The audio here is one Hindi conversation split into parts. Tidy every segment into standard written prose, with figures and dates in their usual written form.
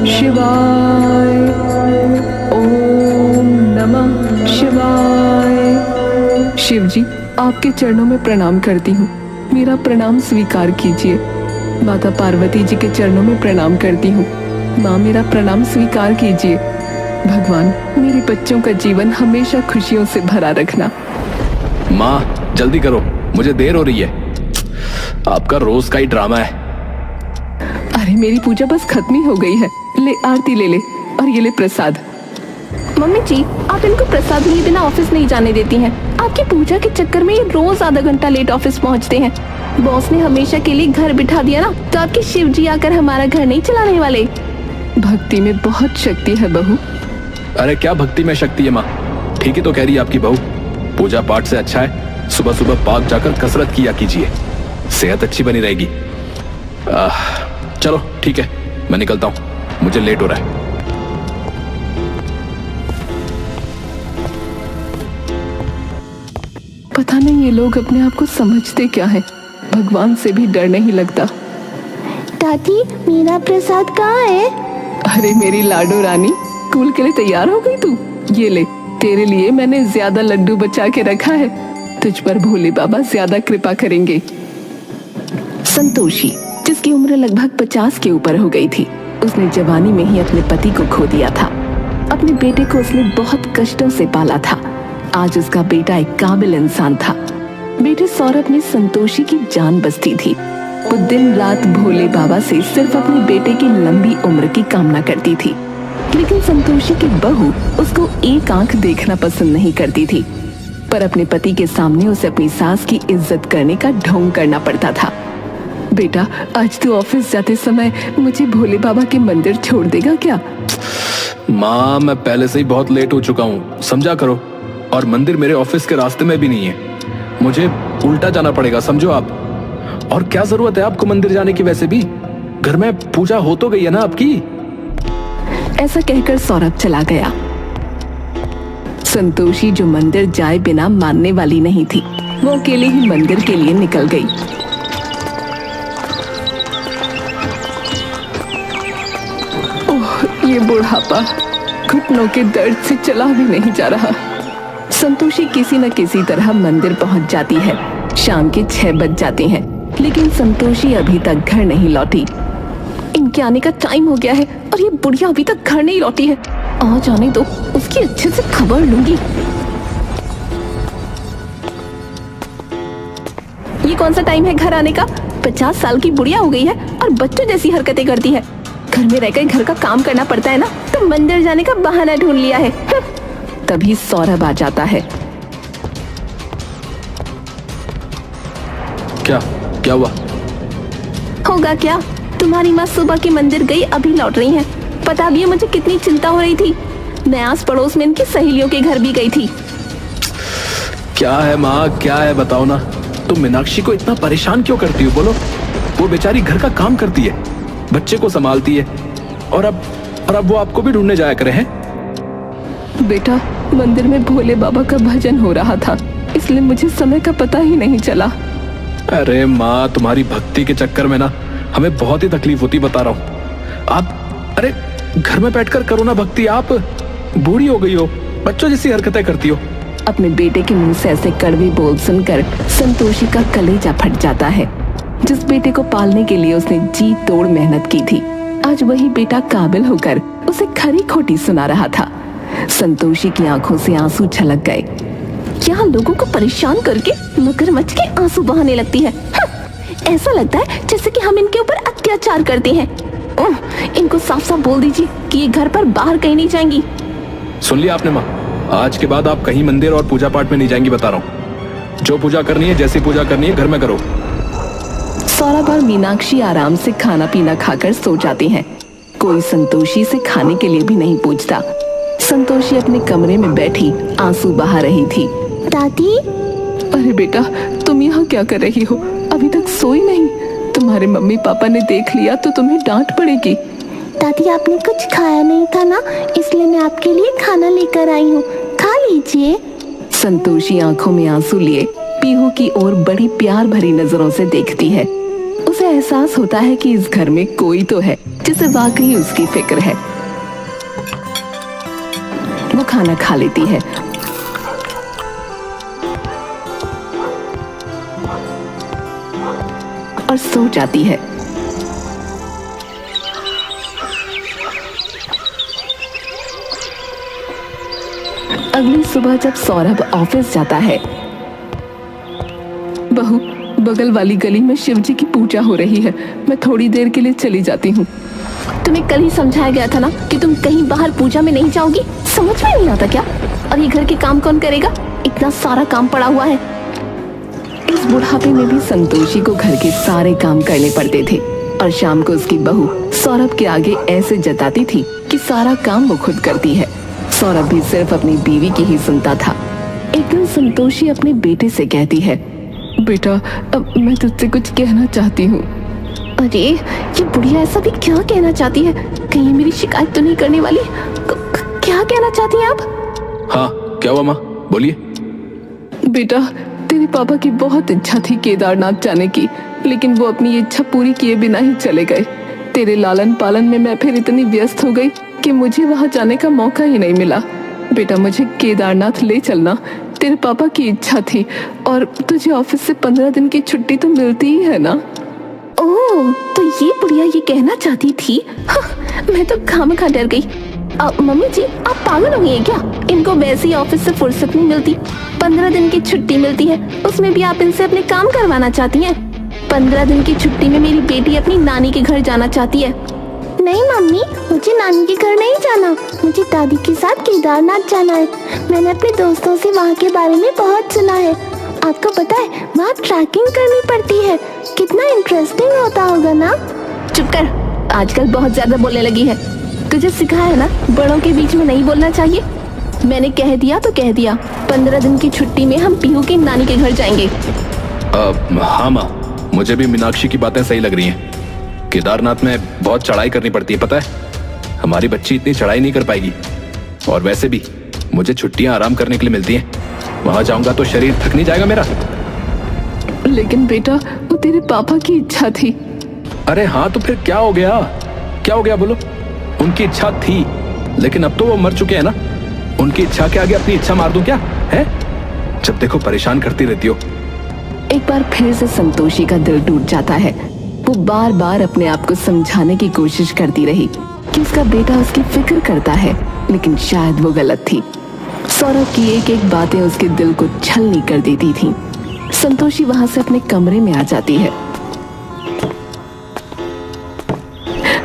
शिवाय। ओम नमः शिवाय। शिव जी, आपके चरणों में प्रणाम करती हूँ, मेरा प्रणाम स्वीकार कीजिए। माता पार्वती जी के चरणों में प्रणाम करती हूँ, माँ मेरा प्रणाम स्वीकार कीजिए। भगवान, मेरे बच्चों का जीवन हमेशा खुशियों से भरा रखना। माँ जल्दी करो, मुझे देर हो रही है। आपका रोज का ही ड्रामा है। अरे मेरी पूजा बस खत्म ही हो गई है। ले आरती ले ले, और ये ले प्रसाद। मम्मी जी, आप इनको प्रसाद लिए बिना ऑफिस नहीं जाने देती हैं। आपकी पूजा के चक्कर में ये रोज आधा घंटा लेट ऑफिस पहुंचते हैं। बॉस ने हमेशा के लिए घर बिठा दिया ना, तो आपके शिव जी आकर हमारा घर नहीं चलाने वाले। भक्ति में बहुत शक्ति है बहू। अरे क्या भक्ति में शक्ति है माँ? ठीक ही तो कह रही है आपकी बहू। पूजा पाठ से अच्छा है सुबह सुबह पार्क जाकर कसरत किया कीजिए, सेहत अच्छी बनी रहेगी। चलो ठीक है, मैं निकलता हूँ, मुझे लेट हो रहा है। पता नहीं ये लोग अपने आप को समझते क्या है, भगवान से भी डर नहीं लगता। दादी, मेरा प्रसाद कहाँ है? अरे मेरी लाडो रानी, स्कूल के लिए तैयार हो गई तू? ये ले, तेरे लिए मैंने ज्यादा लड्डू बचा के रखा है। तुझ पर भोले बाबा ज्यादा कृपा करेंगे। संतोषी, जिसकी उम्र लगभग 50 के ऊपर हो गई थी, उसने जवानी में ही अपने पति को खो दिया था। अपने बेटे को उसने बहुत कष्टों से पाला था। आज उसका बेटा एक काबिल इंसान था। बेटे सौरभ में संतोषी की जान बसती थी। वो दिन रात भोले बाबा से सिर्फ अपने बेटे की लंबी उम्र की कामना करती थी। लेकिन संतोषी की बहू उसको एक आंख देखना पसंद नहीं करती थी, पर अपने पति के सामने उसे अपनी सास की इज्जत करने का ढोंग करना पड़ता था। बेटा, आज तू ऑफिस जाते समय मुझे भोले बाबा के मंदिर छोड़ देगा क्या? माँ मैं पहले से ही बहुत लेट हो चुका हूँ, समझा करो। और मंदिर मेरे ऑफिस के रास्ते में भी नहीं है, मुझे उल्टा जाना पड़ेगा, समझो आप। और क्या जरूरत है आपको मंदिर जाने की? वैसे भी घर में पूजा हो तो गई है ना आपकी। ऐसा कहकर सौरभ चला गया। संतोषी, जो मंदिर जाए बिना मानने वाली नहीं थी, वो अकेले ही मंदिर के लिए निकल गई। ओह, ये बुढ़ापा, घुटनों के दर्द से चला भी नहीं जा रहा। संतोषी किसी न किसी तरह मंदिर पहुंच जाती है। शाम के 6 बज जाते हैं, लेकिन संतोषी अभी तक घर नहीं लौटी। इनके आने का टाइम हो गया है और ये बुढ़िया अभी तक घर नहीं लौटी है। आ जाने दो, उसकी अच्छे से खबर लूंगी। ये कौन सा टाइम है घर आने का? 50 साल की बुढ़िया हो गई है और बच्चों जैसी हरकतें करती है। घर में रहकर घर का काम करना पड़ता है ना, तो मंदिर जाने का बहाना ढूंढ लिया है। तभी सौरभ आ जाता है। क्या क्या हुआ? होगा क्या, तुम्हारी माँ सुबह के मंदिर गई, अभी लौट रही है। पता भी है मुझे कितनी चिंता हो रही थी। मैं आस पड़ोस में इनकी सहेलियों के घर भी गई थी। क्या है माँ, क्या है बताओ ना। तुम मीनाक्षी को इतना परेशान क्यों करती हो? बोलो। वो बेचारी घर का काम करती है, बच्चे को संभालती है, और अब वो आपको भी ढूंढने जाया करे हैं। बेटा, मंदिर में भोले बाबा का भजन हो रहा था, इसलिए मुझे समय का पता ही नहीं चला। अरे माँ, तुम्हारी भक्ति के चक्कर में ना हमें बहुत ही तकलीफ होती, बता रहा हूँ। आप अरे घर में बैठकर करो ना भक्ति। आप बूढ़ी हो गई हो, बच्चों जैसी हरकतें करती हो। अपने बेटे के मुंह से ऐसे कड़वे बोल सुनकर संतोषी का कलेजा फट जाता है। जिस बेटे को पालने के लिए उसने जी तोड़ मेहनत की थी, आज वही बेटा काबिल होकर उसे खरी खोटी सुना रहा था। संतोषी की आंखों से आंसू छलक गए। यहाँ लोगों को परेशान करके मगरमच्छ के आंसू बहाने लगती है। ऐसा लगता है जैसे कि हम इनके ऊपर अत्याचार करते हैं। इनको साफ साफ बोल दीजिए कि ये घर पर बाहर कहीं नहीं जाएंगी। सुन लिया आपने माँ, आज के बाद आप कहीं मंदिर और पूजा पाठ में नहीं जाएंगी, बता रहा हूँ। जो पूजा करनी है, जैसी पूजा करनी है, घर में करो। सौरभ और मीनाक्षी आराम से खाना पीना खाकर सो जाते हैं। कोई संतोषी से खाने के लिए भी नहीं पूछता। संतोषी अपने कमरे में बैठी आंसू बहा रही थी। दादी, अरे बेटा, तुम यहाँ क्या कर रही हो? अभी तक सोई नहीं? तुम्हारे मम्मी पापा ने देख लिया तो तुम्हें डांट पड़ेगी। दादी, आपने कुछ खाया नहीं था ना, इसलिए मैं आपके लिए खाना लेकर आई हूँ, खा लीजिए। संतोषी आंखों में आंसू लिए पीहू की ओर बड़ी प्यार भरी नजरों से देखती है। उसे एहसास होता है कि इस घर में कोई तो है जिसे वाकई उसकी फिक्र है। वो खाना खा लेती है और सो जाती है। अगली सुबह जब सौरभ ऑफिस जाता है, बहू, बगल वाली गली में शिवजी की पूजा हो रही है, मैं थोड़ी देर के लिए चली जाती हूँ। तुम्हें कल ही समझाया गया था ना कि तुम कहीं बाहर पूजा में नहीं जाओगी। समझ में नहीं आता क्या? और ये घर के काम कौन करेगा? इतना सारा काम पड़ा हुआ है। इस बुढ़ापे में भी संतोषी को घर के सारे काम करने पड़ते थे और शाम को उसकी बहू सौरभ के आगे ऐसे जताती थी कि सारा काम वो खुद करती है। सौरभ भी सिर्फ अपनी बीवी की ही सुनता था। एक दिन संतोषी अपने बेटे से कहती है, बेटा, अब मैं तुझसे कुछ कहना चाहती हूँ। अरे ये बुढ़िया ऐसा भी क्या कहना चाहती है? कहीं मेरी शिकायत तो नहीं करने वाली? क्या कहना चाहती हैं आप? हाँ, क्या हुआ माँ, बोलिए। बेटा, तेरे पापा की बहुत इच्छा थी केदारनाथ जाने की, लेकिन वो अपनी इच्छा पूरी किए बिना ही चले गए। तेरे लालन पालन में मैं फिर इतनी व्यस्त हो गई कि मुझे वहां जाने का मौका ही नहीं मिला। बेटा, मुझे केदारनाथ ले चलना तेरे पापा की इच्छा थी, और तुझे ऑफिस से 15 दिन की छुट्टी तो मिलती ही है ना। ओह, तो ये बुढ़िया ये कहना चाहती थी? हाँ, मैं तो खामखा डर गई। मम्मी जी, आप पागल हो गई हैं क्या? इनको वैसे ही ऑफिस से फुर्सत नहीं मिलती। 15 दिन की छुट्टी मिलती है, उसमें भी आप इनसे अपने काम करवाना चाहती हैं। 15 दिन की छुट्टी में मेरी बेटी अपनी नानी के घर जाना चाहती है। नहीं मम्मी, मुझे नानी के घर नहीं जाना, मुझे दादी के साथ केदारनाथ जाना है। मैंने अपने दोस्तों से वहाँ के बारे में बहुत सुना है। आपको पता है वहाँ ट्रैकिंग करनी पड़ती है, कितना इंटरेस्टिंग होता होगा ना? चुप कर, आजकल बहुत ज्यादा बोलने लगी है। तुझे सिखाया है ना, बड़ों के बीच में नहीं बोलना चाहिए। मैंने कह दिया तो कह दिया, 15 दिन की छुट्टी में हम पीहू की नानी के घर जाएंगे। हाँ माँ, मुझे भी मीनाक्षी की बातें सही लग रही हैं। केदारनाथ में बहुत चढ़ाई करनी पड़ती है, पता है। हमारी बच्ची इतनी चढ़ाई नहीं कर पाएगी, और वैसे भी मुझे छुट्टियां आराम करने के लिए मिलती हैं। वहां जाऊंगा तो शरीर थक नहीं जाएगा मेरा। लेकिन बेटा, वो तेरे पापा की इच्छा थी। अरे हाँ, तो फिर क्या हो गया? क्या हो गया बोलो? उनकी इच्छा थी, लेकिन अब तो वो मर चुके हैं ना। उनकी इच्छा के आगे अपनी इच्छा मार दूं क्या? है, जब देखो परेशान करती रहती हो। एक बार फिर से संतोषी का दिल टूट जाता है। वो बार बार अपने आप को समझाने की कोशिश करती रही कि उसका बेटा उसकी फिक्र करता है, लेकिन शायद वो गलत थी। सौरभ की एक एक बातें उसके दिल को छलनी कर देती थी। संतोषी वहां से अपने कमरे में आ जाती है।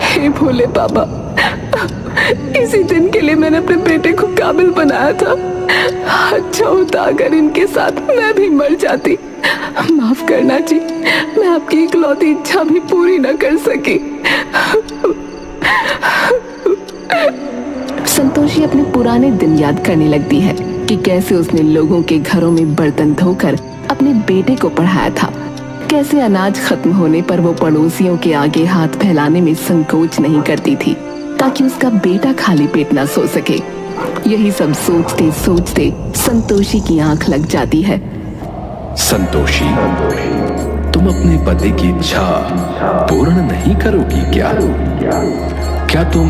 हे भोले बाबा, इसी दिन के लिए मैंने अपने बेटे को काबिल बनाया था। अच्छा होता अगर इनके साथ मैं भी मर जाती। माफ करना जी, मैं आपकी इकलौती इच्छा भी पूरी न कर सकी। संतोषी अपने पुराने दिन याद करने लगती है कि कैसे उसने लोगों के घरों में बर्तन धोकर अपने बेटे को पढ़ाया था, कैसे अनाज खत्म होने पर वो पड़ोसियों के आगे हाथ फैलाने में संकोच नहीं करती थी ताकि उसका बेटा खाली पेट ना सो सके। यही सब सोचते सोचते संतोषी की आंख लग जाती है। संतोषी, तुम अपने पति की इच्छा पूर्ण नहीं करोगी क्या? क्या तुम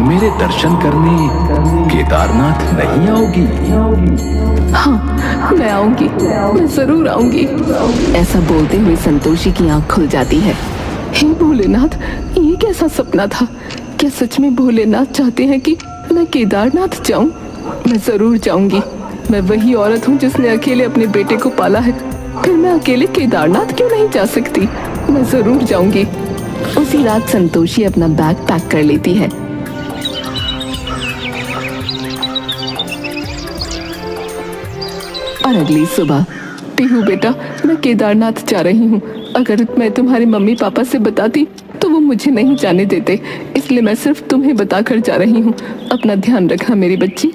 मेरे दर्शन करने केदारनाथ नहीं आओगी? हाँ, मैं आऊंगी, मैं जरूर आऊंगी। ऐसा बोलते हुए संतोषी की आंख खुल जाती है। हे भोलेनाथ, ये कैसा सपना था? क्या सच में भोलेनाथ चाहते हैं कि मैं केदारनाथ जाऊं? मैं जरूर जाऊंगी। मैं वही औरत हूँ जिसने अकेले अपने बेटे को पाला है, फिर मैं अकेले केदारनाथ क्यों नहीं जा सकती? मैं जरूर जाऊंगी। उसी रात संतोषी अपना बैग पैक कर लेती है। और अगली सुबह, पीहू बेटा, मैं केदारनाथ जा रही हूँ। अगर मैं तुम्हारे मम्मी पापा से बताती तो वो मुझे नहीं जाने देते, इसलिए मैं सिर्फ तुम्हें बताकर जा रही हूँ। अपना ध्यान रखना मेरी बच्ची।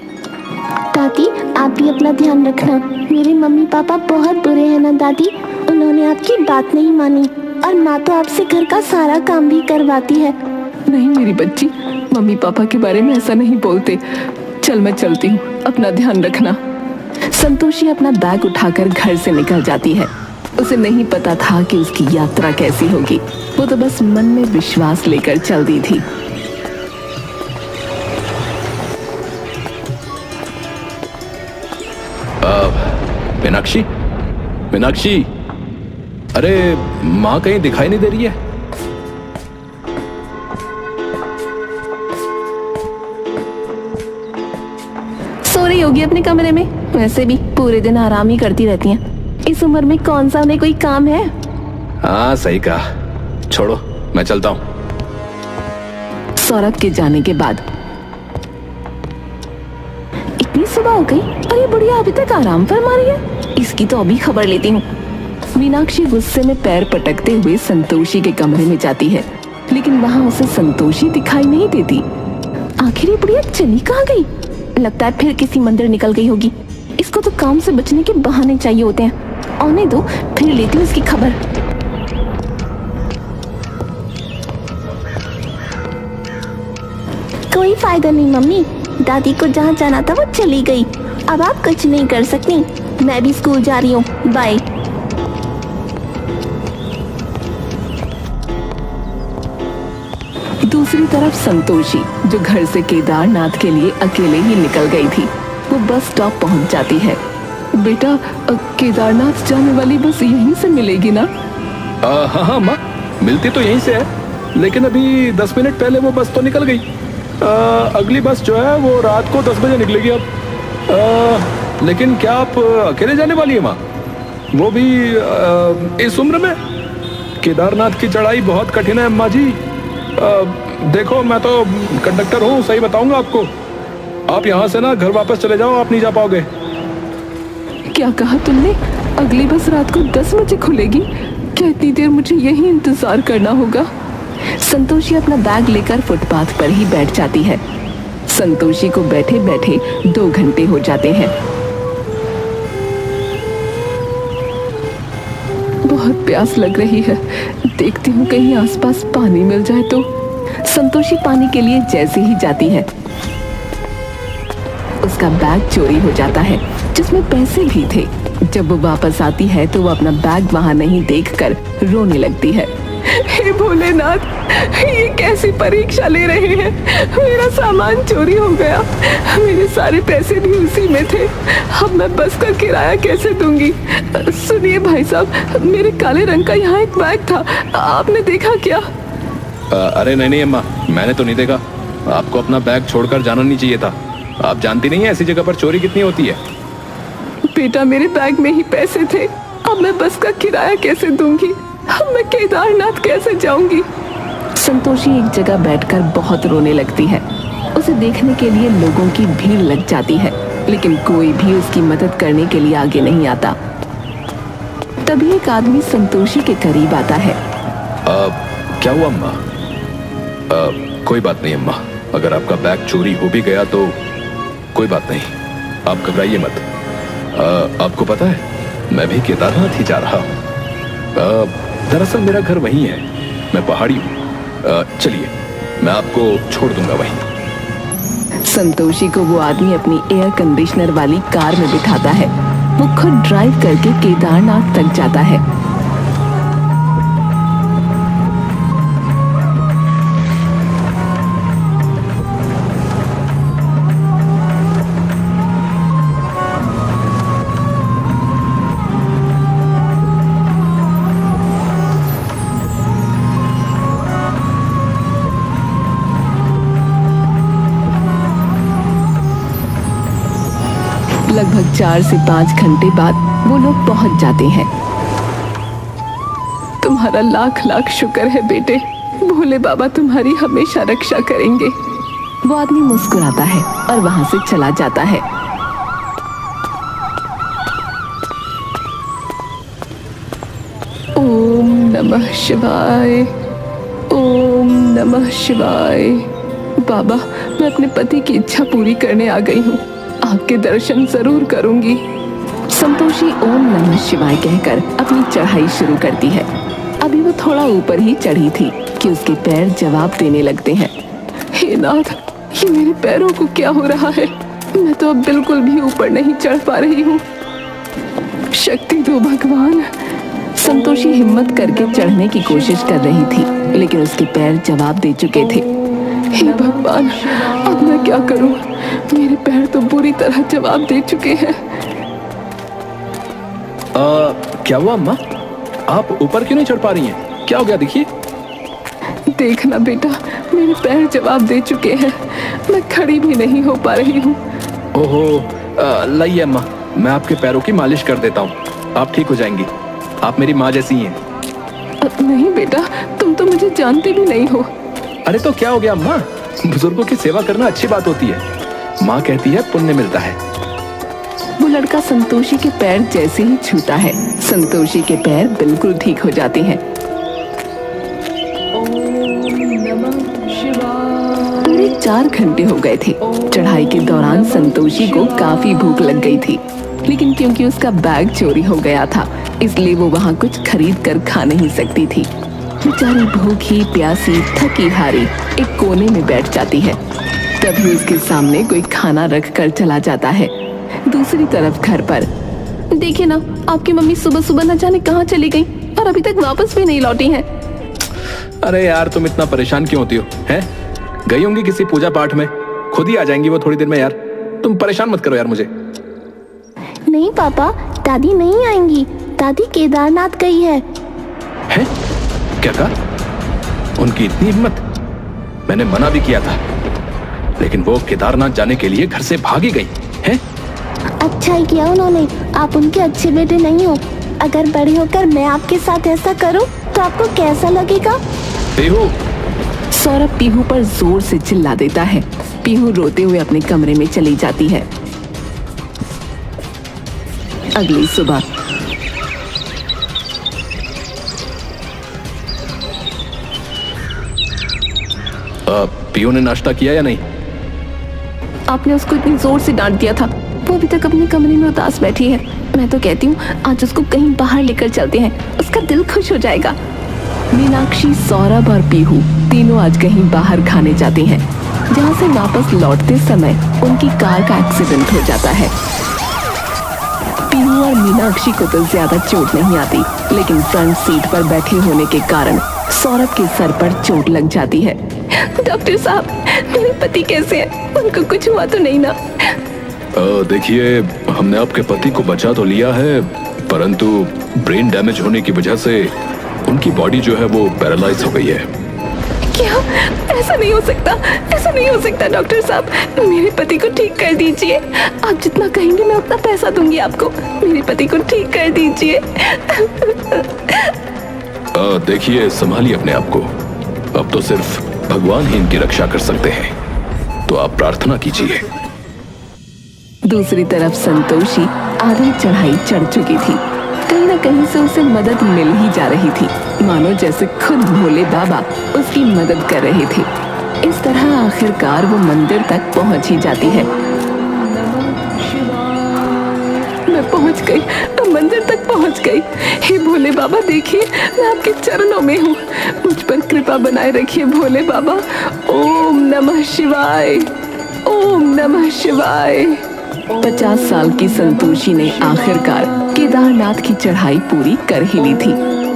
दादी, आप भी अपना ध्यान रखना। मेरे मम्मी पापा बहुत बुरे हैं ना दादी, उन्होंने आपकी बात नहीं मानी, और माँ तो आपसे घर का सारा काम भी करवाती है। नहीं मेरी बच्ची, मम्मी पापा के बारे में ऐसा नहीं बोलते। चल मैं चलती हूँ, अपना ध्यान रखना। संतोषी अपना बैग उठाकर घर से निकल जाती है। उसे नहीं पता था कि उसकी यात्रा कैसी होगी। वो तो बस मन में विश्वास लेकर चल दी थी। मीनाक्षी, मीनाक्षी, अरे माँ कहीं दिखाई नहीं दे रही है। सो रही होगी अपने कमरे में। वैसे भी पूरे दिन आराम ही करती रहती हैं। इस उम्र में कौन सा उन्हें कोई काम है। हाँ सही कहा, छोड़ो मैं चलता हूँ। सौरभ के जाने के बाद इतनी सुबह हो गई और ये बुढ़िया अभी तक आराम फरमा रही है। इसकी तो अभी खबर लेती हूँ। मीनाक्षी गुस्से में पैर पटकते हुए संतोषी के कमरे में जाती है, लेकिन वहां उसे संतोषी दिखाई नहीं देती। आखिर ये बुढ़िया चली कहाँ गई। लगता है फिर किसी मंदिर निकल गई होगी। इसको तो काम से बचने के बहाने चाहिए होते हैं। आने दो, फिर लेती हूँ इसकी खबर। कोई फायदा नहीं मम्मी, दादी को जहाँ जाना था वो चली गई। अब आप कुछ नहीं कर सकती। मैं भी स्कूल जा रही हूँ, बाय। दूसरी तरफ संतोषी, जो घर से केदारनाथ के लिए अकेले ही निकल गई थी, वो बस स्टॉप पहुंच जाती है। बेटा, केदारनाथ जाने वाली बस यहीं से मिलेगी ना? हाँ हाँ माँ, मिलती तो यहीं से है, लेकिन अभी 10 मिनट पहले वो बस तो निकल गई। अगली बस जो है वो रात को 10 बजे निकलेगी अब। लेकिन क्या आप अकेले जाने वाली है माँ? वो भी इस उम्र में? केदारनाथ की चढ़ाई बहुत कठिन है अम्मा जी। देखो मैं तो कंडक्टर हूँ, सही बताऊंगा आपको। आप यहाँ से ना घर वापस चले जाओ, आप नहीं जा पाओगे। क्या कहा तुमने? अगली बस रात को 10 बजे खुलेगी? क्या इतनी देर मुझे यही इंतजार करना होगा? संतोषी अपना बैग लेकर फुटपाथ पर ही बैठ जाती है। संतोषी को बैठे बैठे 2 घंटे हो जाते हैं। बहुत प्यास लग रही है, देखती हूँ कहीं आसपास पानी मिल जाए तो। संतोषी पानी के लिए जैसे ही जाती है, उसका बैग चोरी हो जाता है, जिसमें पैसे भी थे। जब वो वापस आती है तो वो अपना बैग वहां नहीं देखकर रोने लगती है। हे भोलेनाथ, ये कैसी परीक्षा ले रहे हैं? मेरा सामान चोरी हो गया, मेरे सारे पैसे भी उसी में थे। अब मैं बस का किराया कैसे दूंगी? सुनिए भाई साहब, मेरे काले रंग का यहाँ एक बैग था, आपने देखा क्या? अरे नहीं नहीं अम्मा, मैंने तो नहीं देखा। आपको अपना बैग छोड़कर जाना नहीं चाहिए था। आप जानती नहीं है ऐसी जगह पर चोरी कितनी होती है। बेटा, मेरे बैग में ही पैसे थे, अब मैं बस का किराया कैसे दूंगी? अब मैं केदारनाथ कैसे जाऊंगी? संतोषी एक जगह बैठकर बहुत रोने लगती है। उसे देखने के लिए लोगों की भीड़ लग जाती है, लेकिन कोई भी उसकी मदद करने के लिए आगे नहीं आता। तभी एक आदमी संतोषी के करीब आता है। क्या हुआ अम्मा? कोई बात नहीं अम्मा, अगर आपका बैग चोरी हो भी गया तो कोई बात नहीं, आप घबराइए मत। आपको पता है, मैं भी केदारनाथ ही जा रहा हूँ। दरअसल मेरा घर वहीं है, मैं पहाड़ी हूँ। चलिए मैं आपको छोड़ दूंगा वहीं। संतोषी को वो आदमी अपनी एयर कंडीशनर वाली कार में बिठाता है। वो खुद ड्राइव करके केदारनाथ तक जाता है। लगभग 4 से 5 घंटे बाद वो लोग पहुंच जाते हैं। तुम्हारा लाख लाख शुक्र है बेटे, भोले बाबा तुम्हारी हमेशा रक्षा करेंगे। वो आदमी मुस्कुराता है और वहां से चला जाता है। ओम नमः शिवाय, ओम नमः शिवाय। बाबा, मैं अपने पति की इच्छा पूरी करने आ गई हूँ, आपके दर्शन जरूर करूंगी। संतोषी ओम नमः शिवाय कहकर अपनी चढ़ाई शुरू करती है। अभी वो थोड़ा ऊपर ही चढ़ी थी कि उसके पैर जवाब देने लगते हैं। हे नाथ, ये मेरे पैरों को क्या हो रहा है? मैं तो अब बिल्कुल भी ऊपर नहीं चढ़ पा रही हूँ। शक्ति दो भगवान, संतोषी हिम्मत करके चढ़ने की कोशिश कर रही थी, लेकिन उसके पैर जवाब दे चुके थे। हे भगवान, अब मैं क्या करूं? मेरे पैर तो बुरी तरह जवाब दे चुके हैं। क्या हुआ अम्मा? आप ऊपर क्यों नहीं चढ़ पा रही हैं? क्या हो गया? देखिए। देखना बेटा, मेरे पैर जवाब दे चुके हैं, मैं खड़ी भी नहीं हो पा रही हूँ। ओहो, लाइए अम्मा, मैं आपके पैरों की मालिश कर देता हूँ, आप ठीक हो जाएंगी। आप मेरी माँ जैसी हैं। नहीं बेटा, तुम तो मुझे जानते भी नहीं हो। अरे तो क्या हो गया अम्मा? बुजुर्गों की सेवा करना अच्छी बात होती है। माँ कहती है पुण्य मिलता है। वो लड़का संतोषी के पैर जैसे ही छूता है, संतोषी के पैर बिल्कुल ठीक हो जाते हैं। पूरे 4 घंटे हो गए थे। चढ़ाई के दौरान संतोषी को काफी भूख लग गई थी, लेकिन क्योंकि उसका बैग चोरी हो गया था, इसलिए वो वहाँ कुछ खरीद कर खा नहीं सकती थी। बेचारी भूखी प्यासी थकी हारी एक कोने में बैठ जाती है। तभी उसके सामने कोई खाना रख कर चला जाता है। दूसरी तरफ घर पर देखिए ना, आपकी मम्मी सुबह सुबह न जाने कहाँ चली गई और अभी तक वापस भी नहीं लौटी हैं। अरे यार, तुम इतना परेशान क्यों होती हो? हैं? गई होंगी किसी पूजा पाठ में, खुद ही आ जाएंगी वो थोड़ी देर में। यार तुम परेशान मत करो यार मुझे। नहीं पापा, दादी नहीं आएंगी, दादी केदारनाथ गई है। हैं? क्या कहा? उनकी इतनी हिम्मत? मैंने मना भी किया था, लेकिन वो केदारनाथ जाने के लिए घर से भागी गई हैं? अच्छा ही किया उन्होंने, आप उनके अच्छे बेटे नहीं हो। अगर बड़े होकर मैं आपके साथ ऐसा करूं तो आपको कैसा लगेगा? पीहू। सौरभ पीहू पर जोर से चिल्ला देता है। पीहू रोते हुए अपने कमरे में चली जाती है। अगली सुबह पीहू ने नाश्ता किया या नहीं? आपने उसको इतनी जोर से डांट दिया था, वो अभी तक अपने कमरे में उदास बैठी है। मैं तो कहती हूँ आज उसको कहीं बाहर लेकर चलते हैं, उसका दिल खुश हो जाएगा। मीनाक्षी, सौरभ और पीहू तीनों आज कहीं बाहर खाने जाते हैं, जहाँ से वापस लौटते समय उनकी कार का एक्सीडेंट हो जाता है। पीहू और मीनाक्षी को तो ज्यादा चोट नहीं आती, लेकिन फ्रंट सीट पर बैठे होने के कारण सौरभ के सर पर चोट लग जाती है। डॉक्टर साहब, मेरे पति कैसे हैं? उनको कुछ हुआ तो नहीं ना? देखिए, हमने आपके पति को बचा तो लिया है, परंतु ब्रेन डैमेज होने की वजह से उनकी बॉडी जो है वो पैरालाइज हो गई है। क्या? ऐसा नहीं हो सकता, ऐसा नहीं हो सकता डॉक्टर साहब, मेरे पति को ठीक कर दीजिए। आप जितना कहेंगे मैं उतना पैसा दूंगी आपको। मेरे पति को ठीक कर दीजिए। देखिए, संभालिए अपने आप को। अब तो सिर्फ भगवान ही इनकी रक्षा कर सकते हैं, तो आप प्रार्थना कीजिए। दूसरी तरफ संतोषी आधी चढ़ाई चढ़ चुकी थी। कहीं न कहीं से उसे मदद मिल ही जा रही थी, मानो जैसे खुद भोले बाबा उसकी मदद कर रहे थे। इस तरह आखिरकार वो मंदिर तक पहुंच ही जाती है। मैं पहुंच गई, मैं मंदिर तक पहुंच गई। हे भोले बाबा, देखिए मैं आपके चरणों में हूँ, मुझ पर कृपा बनाए रखिए भोले बाबा। ओम नमः शिवाय, ओम नमः शिवाय। 50 साल की संतोषी ने आखिरकार केदारनाथ की चढ़ाई पूरी कर ही ली थी।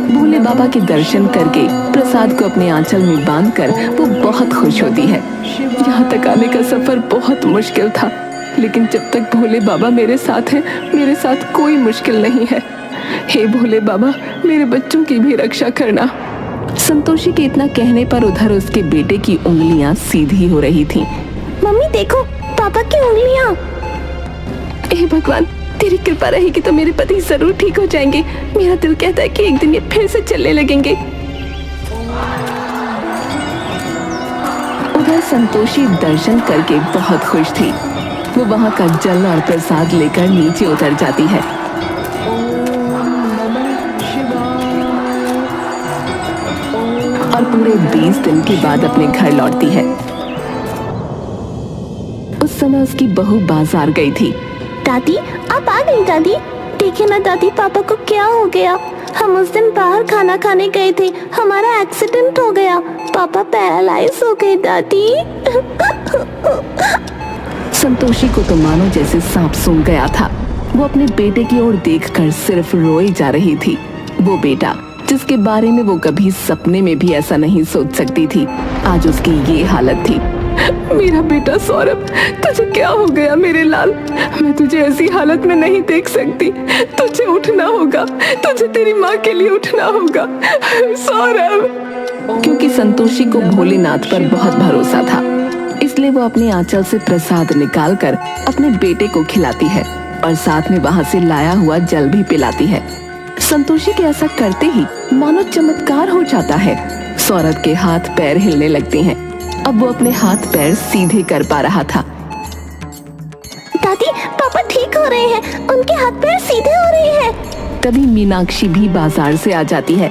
भोले बाबा के दर्शन करके प्रसाद को अपने आंचल में बांधकर वो बहुत खुश होती है। यहाँ तक आने का सफर बहुत मुश्किल था, लेकिन जब तक भोले बाबा मेरे साथ हैं, मेरे साथ कोई मुश्किल नहीं है। हे भोले बाबा, मेरे बच्चों की भी रक्षा करना। संतोषी के इतना कहने पर उधर उसके बेटे की उंगलियां सीधी हो रही थीं। मम्मी देखो, पापा की उंगलियां। हे भगवान, तेरी कृपा रहेगी तो मेरे पति जरूर ठीक हो जाएंगे। मेरा दिल कहता है कि एक दिन ये फिर से चलने लगेंगे। उधर संतोषी दर्शन करके बहुत खुश थी। वो वहाँ का जल और प्रसाद लेकर नीचे उतर जाती है। और पूरे 20 दिन के बाद अपने घर लौटती है। उस समय उसकी बहू बाजार गई थी। दादी, आप आ गई दादी। देखिए ना दादी, पापा को क्या हो गया। हम उस दिन बाहर खाना खाने गए थे, हमारा एक्सीडेंट हो गया, पापा पैरालाइज हो गए दादी। संतोषी को तो मानो जैसे सांप सूंघ गया था। वो अपने बेटे की ओर देखकर सिर्फ रोई जा रही थी। वो बेटा जिसके बारे में वो कभी सपने में भी ऐसा नहीं सोच सकती थी, आज उसकी ये हालत थी। मेरा बेटा सौरभ, तुझे क्या हो गया मेरे लाल? मैं तुझे ऐसी हालत में नहीं देख सकती। तुझे उठना होगा, तुझे तेरी माँ के लिए उठना होगा सौरभ। क्योंकि संतोषी को भोलेनाथ पर बहुत भरोसा था, इसलिए वो अपने आंचल से प्रसाद निकालकर अपने बेटे को खिलाती है और साथ में वहाँ से लाया हुआ जल भी पिलाती है। संतोषी के ऐसा करते ही मानो चमत्कार हो जाता है। सौरभ के हाथ पैर हिलने लगते हैं। अब वो अपने हाथ पैर सीधे कर पा रहा था। दादी, पापा ठीक हो रहे हैं, उनके हाथ पैर सीधे हो रहे हैं। तभी मीनाक्षी भी बाजार से आ जाती है।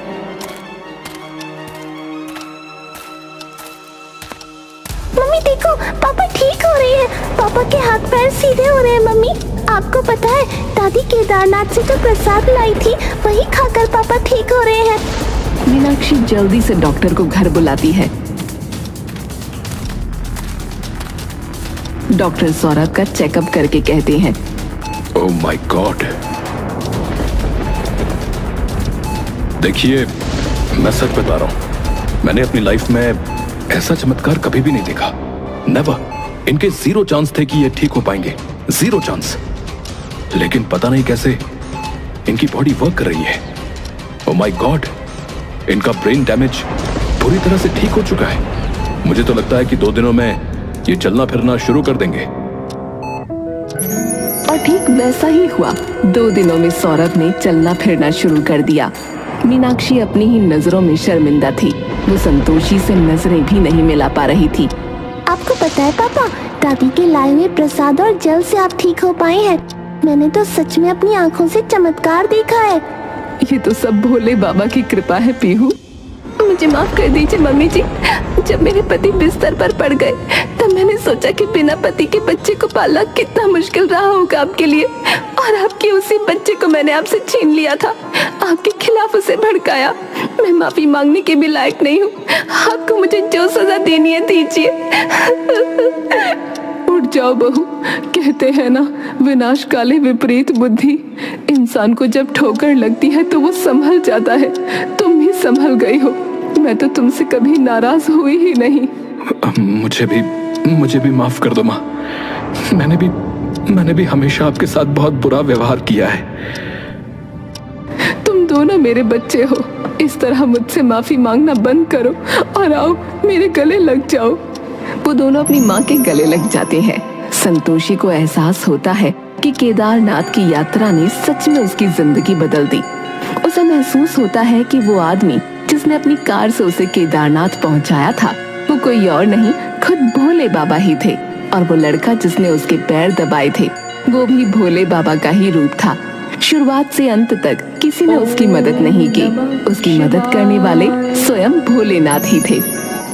मम्मी देखो, पापा ठीक हो रहे हैं, पापा के हाथ पैर सीधे हो रहे हैं। मम्मी, आपको पता है दादी केदारनाथ से जो प्रसाद लाई थी वही खाकर पापा ठीक हो रहे हैं। मीनाक्षी जल्दी से डॉक्टर को घर बुलाती है। डॉक्टर सौरभ का चेकअप करके कहते हैं, ओह माय गॉड। देखिए, मैं सच बता रहा हूं, मैंने अपनी लाइफ में ऐसा चमत्कार कभी भी नहीं देखा। नेवर। इनके 0 चांस थे कि ये ठीक हो पाएंगे, 0 चांस। लेकिन पता नहीं कैसे इनकी बॉडी वर्क कर रही है। ओह माय गॉड, इनका ब्रेन डैमेज पूरी तरह से ठीक हो चुका है। मुझे तो लगता है कि 2 दिनों में ये चलना फिरना शुरू कर देंगे। और ठीक वैसा ही हुआ। 2 दिनों में सौरभ ने चलना फिरना शुरू कर दिया। मीनाक्षी अपनी ही नजरों में शर्मिंदा थी। वो संतोषी से नजरें भी नहीं मिला पा रही थी। आपको पता है पापा, दादी के लाए हुए प्रसाद और जल से आप ठीक हो पाए हैं। मैंने तो सच में अपनी आंखों से चमत्कार देखा है। ये तो सब भोले बाबा की कृपा है पीहू। मुझे माफ कर दीजिए मम्मी जी। जब मेरे पति बिस्तर पर पड़ गए तब मैंने सोचा कि बिना पति के बच्चे को पालना कितना मुश्किल रहा होगा आपके लिए, और आपके उसी बच्चे को मैंने आपसे छीन लिया था, आपके खिलाफ उसे भड़काया। मैं माफी मांगने के भी लायक नहीं हूँ। आपको मुझे जो सजा देनी है दीजिए। उठ जाओ बहू, कहते हैं ना, विनाश काले विपरीत बुद्धि। इंसान को जब ठोकर लगती है तो वो संभल जाता है। तुम भी संभल गई हो। मैं तो तुमसे कभी नाराज हुई ही नहीं। मुझे भी माफ कर दो माँ। मैंने भी हमेशा आपके साथ बहुत बुरा व्यवहार किया है। तुम दोनों मेरे बच्चे हो। इस तरह मुझसे माफी मांगना बंद करो और आओ मेरे गले लग जाओ। वो दोनों अपनी माँ के गले लग जाते हैं। संतोषी को एहसास होता है कि केदारनाथ की यात्रा ने सच में उसकी जिंदगी बदल दी। उसे महसूस होता है कि वो आदमी जिसने अपनी कार से उसे केदारनाथ पहुंचाया था, वो कोई और नहीं, खुद भोले बाबा ही थे। और वो लड़का जिसने उसके पैर दबाए थे, वो भी भोले बाबा का ही रूप था। शुरुआत से अंत तक किसी ने उसकी मदद नहीं की। उसकी मदद करने वाले स्वयं भोलेनाथ ही थे।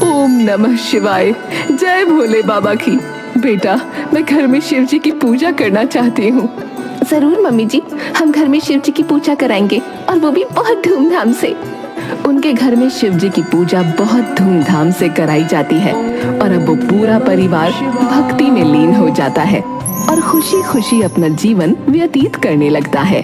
ओम नमः शिवाय। जय भोले बाबा की। बेटा, मैं घर में शिव जी की पूजा करना चाहती हूँ। जरूर मम्मी जी, हम घर में शिव जी की पूजा कराएंगे, और वो भी बहुत धूमधाम से। उनके घर में शिव जी की पूजा बहुत धूमधाम से कराई जाती है और अब वो पूरा परिवार भक्ति में लीन हो जाता है और खुशी खुशी अपना जीवन व्यतीत करने लगता है।